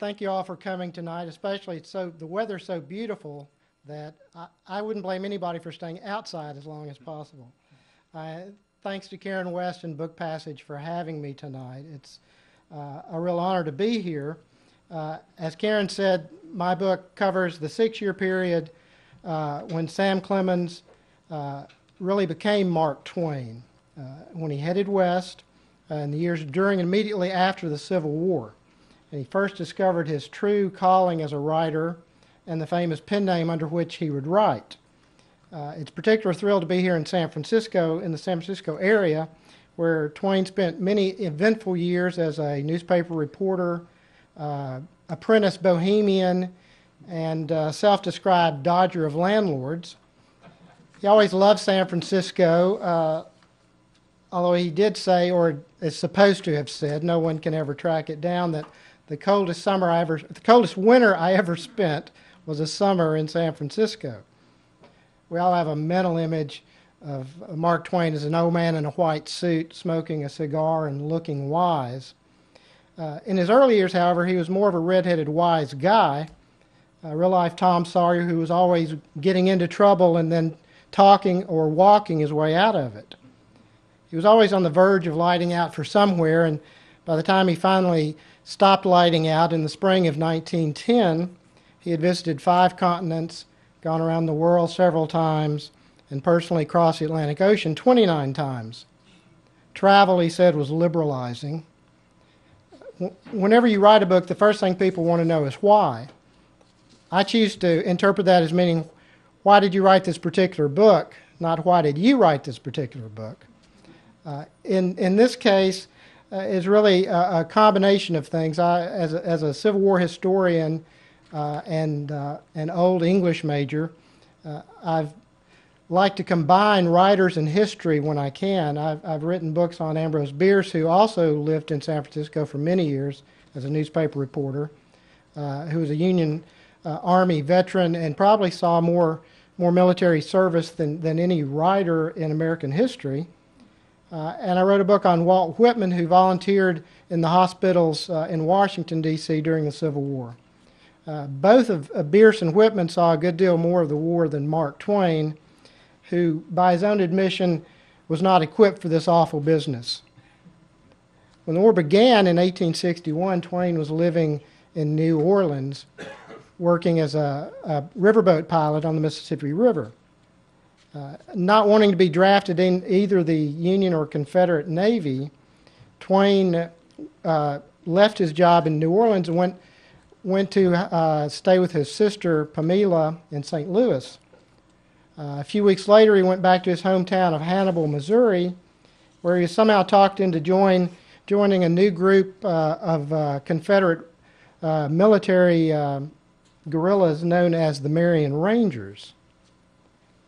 thank you all for coming tonight, especially the weather's so beautiful that I wouldn't blame anybody for staying outside as long as possible. Thanks to Karen West and Book Passage for having me tonight. It's a real honor to be here. As Karen said, my book covers the 6-year period when Sam Clemens really became Mark Twain, when he headed west in the years during and immediately after the Civil War. And he first discovered his true calling as a writer and the famous pen name under which he would write. It's a particular thrill to be here in San Francisco, in the San Francisco area, where Twain spent many eventful years as a newspaper reporter, apprentice bohemian, and self-described dodger of landlords. He always loved San Francisco, although he did say, or is supposed to have said, no one can ever track it down, that the coldest winter I ever spent was a summer in San Francisco. We all have a mental image of Mark Twain as an old man in a white suit, smoking a cigar and looking wise. In his early years, however, he was more of a red-headed wise guy, a real-life Tom Sawyer who was always getting into trouble and then talking or walking his way out of it. He was always on the verge of lighting out for somewhere, and by the time he finally stopped lighting out in the spring of 1910, he had visited 5 continents, gone around the world several times, and personally crossed the Atlantic Ocean 29 times. Travel, he said, was liberalizing. Whenever you write a book, the first thing people want to know is why. I choose to interpret that as meaning, why did you write this particular book, not why did you write this particular book. In this case, is really a combination of things. As a Civil War historian and an old English major, I've liked to combine writers and history when I can. I've written books on Ambrose Bierce, who also lived in San Francisco for many years as a newspaper reporter, who was a Union Army veteran and probably saw more military service than any writer in American history. And I wrote a book on Walt Whitman, who volunteered in the hospitals in Washington, D.C. during the Civil War. Both of Bierce and Whitman saw a good deal more of the war than Mark Twain, who, by his own admission, was not equipped for this awful business. When the war began in 1861, Twain was living in New Orleans, working as a riverboat pilot on the Mississippi River. Not wanting to be drafted in either the Union or Confederate Navy, Twain left his job in New Orleans and went to stay with his sister Pamela in St. Louis. A few weeks later, he went back to his hometown of Hannibal, Missouri, where he was somehow talked into joining a new group of Confederate military guerrillas known as the Marion Rangers.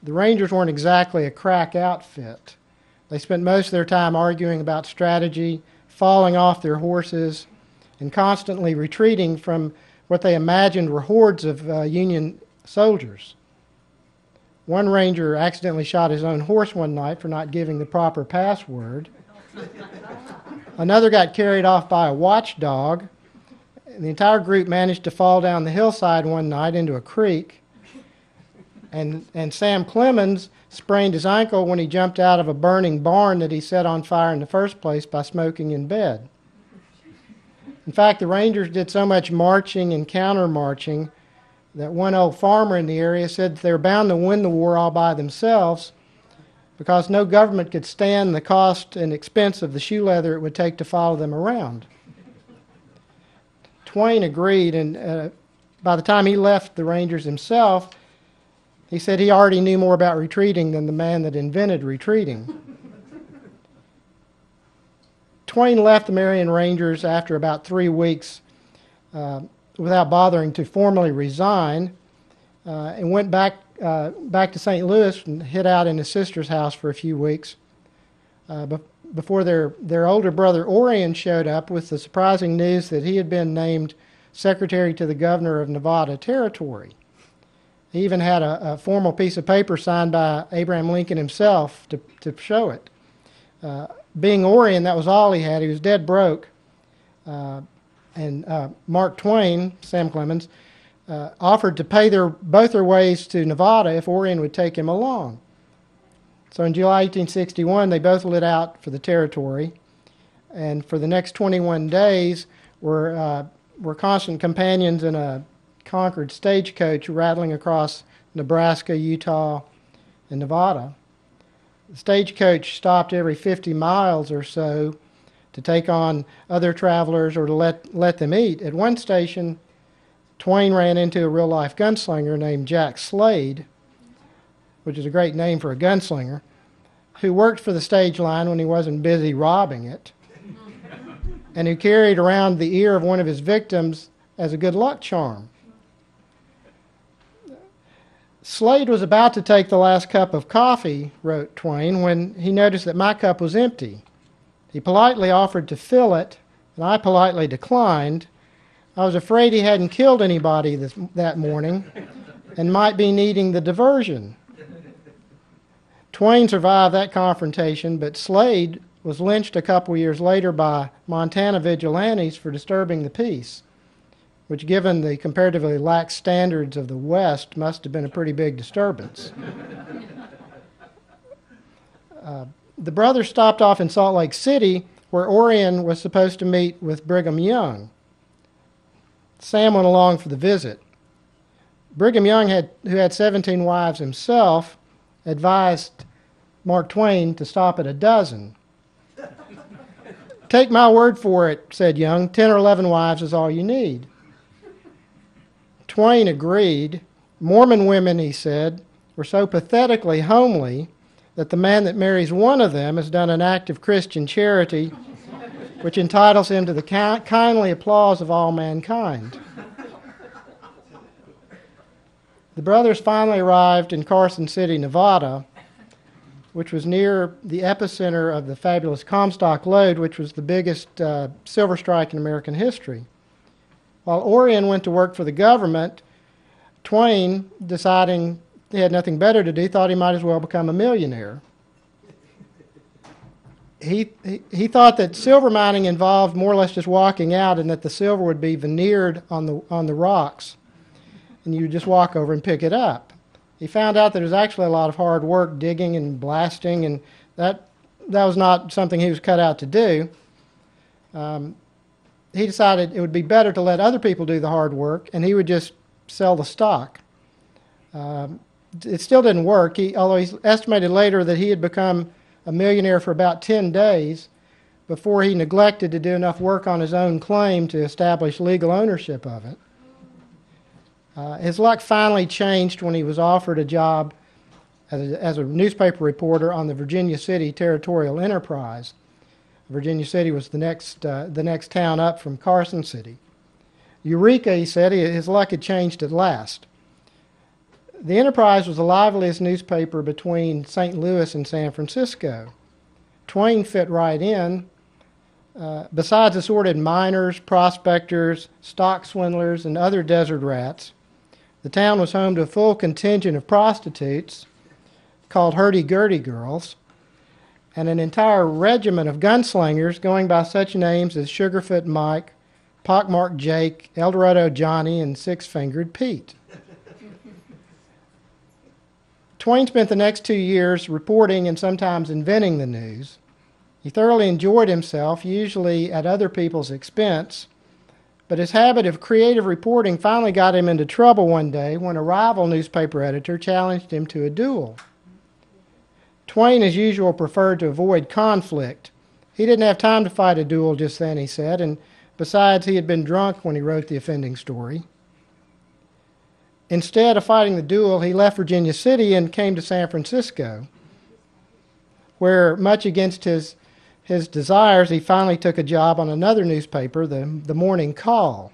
The Rangers weren't exactly a crack outfit. They spent most of their time arguing about strategy, falling off their horses, and constantly retreating from what they imagined were hordes of Union soldiers. One ranger accidentally shot his own horse one night for not giving the proper password. Another got carried off by a watchdog. The entire group managed to fall down the hillside one night into a creek. And Sam Clemens sprained his ankle when he jumped out of a burning barn that he set on fire in the first place by smoking in bed. In fact, the Rangers did so much marching and counter-marching that one old farmer in the area said they were bound to win the war all by themselves because no government could stand the cost and expense of the shoe leather it would take to follow them around. Twain agreed, and by the time he left the Rangers himself, he said he already knew more about retreating than the man that invented retreating. Twain left the Marion Rangers after about 3 weeks without bothering to formally resign, and went back to St. Louis and hid out in his sister's house for a few weeks before their older brother Orion showed up with the surprising news that he had been named secretary to the governor of Nevada Territory. He even had a formal piece of paper signed by Abraham Lincoln himself to show it. Being Orion, that was all he had. He was dead broke. And Mark Twain, Sam Clemens, offered to pay both their ways to Nevada if Orion would take him along. So in July 1861, they both lit out for the territory, and for the next 21 days were constant companions in a Concord stagecoach rattling across Nebraska, Utah, and Nevada. The stagecoach stopped every 50 miles or so to take on other travelers or to let them eat. At one station, Twain ran into a real-life gunslinger named Jack Slade, which is a great name for a gunslinger, who worked for the stage line when he wasn't busy robbing it, and who carried around the ear of one of his victims as a good luck charm. Slade was about to take the last cup of coffee, wrote Twain, when he noticed that my cup was empty. He politely offered to fill it, and I politely declined. I was afraid he hadn't killed anybody that morning and might be needing the diversion. Twain survived that confrontation, but Slade was lynched a couple years later by Montana vigilantes for disturbing the peace, which, given the comparatively lax standards of the West, must have been a pretty big disturbance. The brothers stopped off in Salt Lake City, where Orion was supposed to meet with Brigham Young. Sam went along for the visit. Brigham Young, who had 17 wives himself, advised Mark Twain to stop at a dozen. "Take my word for it," said Young, 10 or 11 wives is all you need. Twain agreed. Mormon women, he said, were so pathetically homely that the man that marries one of them has done an act of Christian charity which entitles him to the kindly applause of all mankind. The brothers finally arrived in Carson City, Nevada, which was near the epicenter of the fabulous Comstock Lode, which was the biggest silver strike in American history. While Orion went to work for the government, Twain, deciding he had nothing better to do, thought he might as well become a millionaire. He thought that silver mining involved more or less just walking out, and that the silver would be veneered on the rocks, and you would just walk over and pick it up. He found out that there was actually a lot of hard work digging and blasting, and that was not something he was cut out to do. He decided it would be better to let other people do the hard work, and he would just sell the stock. It still didn't work, although he estimated later that he had become a millionaire for about 10 days before he neglected to do enough work on his own claim to establish legal ownership of it. His luck finally changed when he was offered a job as a newspaper reporter on the Virginia City Territorial Enterprise. Virginia City was the next town up from Carson City. Eureka, he said, his luck had changed at last. The Enterprise was the liveliest newspaper between St. Louis and San Francisco. Twain fit right in. Besides assorted miners, prospectors, stock swindlers, and other desert rats, the town was home to a full contingent of prostitutes called hurdy-gurdy girls, and an entire regiment of gunslingers going by such names as Sugarfoot Mike, Pockmarked Jake, Eldorado Johnny, and Six-Fingered Pete. Twain spent the next 2 years reporting and sometimes inventing the news. He thoroughly enjoyed himself, usually at other people's expense, but his habit of creative reporting finally got him into trouble one day when a rival newspaper editor challenged him to a duel. Twain, as usual, preferred to avoid conflict. He didn't have time to fight a duel just then, he said, and besides, he had been drunk when he wrote the offending story. Instead of fighting the duel, he left Virginia City and came to San Francisco, where, much against his desires, he finally took a job on another newspaper, the Morning Call.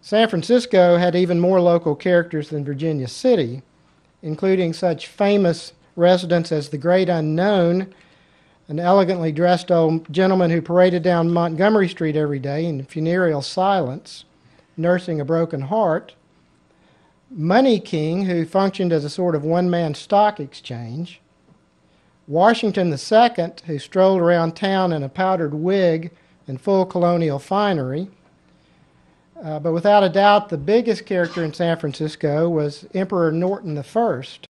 San Francisco had even more local characters than Virginia City, including such famous residents as the Great Unknown, an elegantly dressed old gentleman who paraded down Montgomery Street every day in funereal silence, nursing a broken heart, Money King, who functioned as a sort of one-man stock exchange, Washington II, who strolled around town in a powdered wig and full colonial finery, But without a doubt, the biggest character in San Francisco was Emperor Norton I.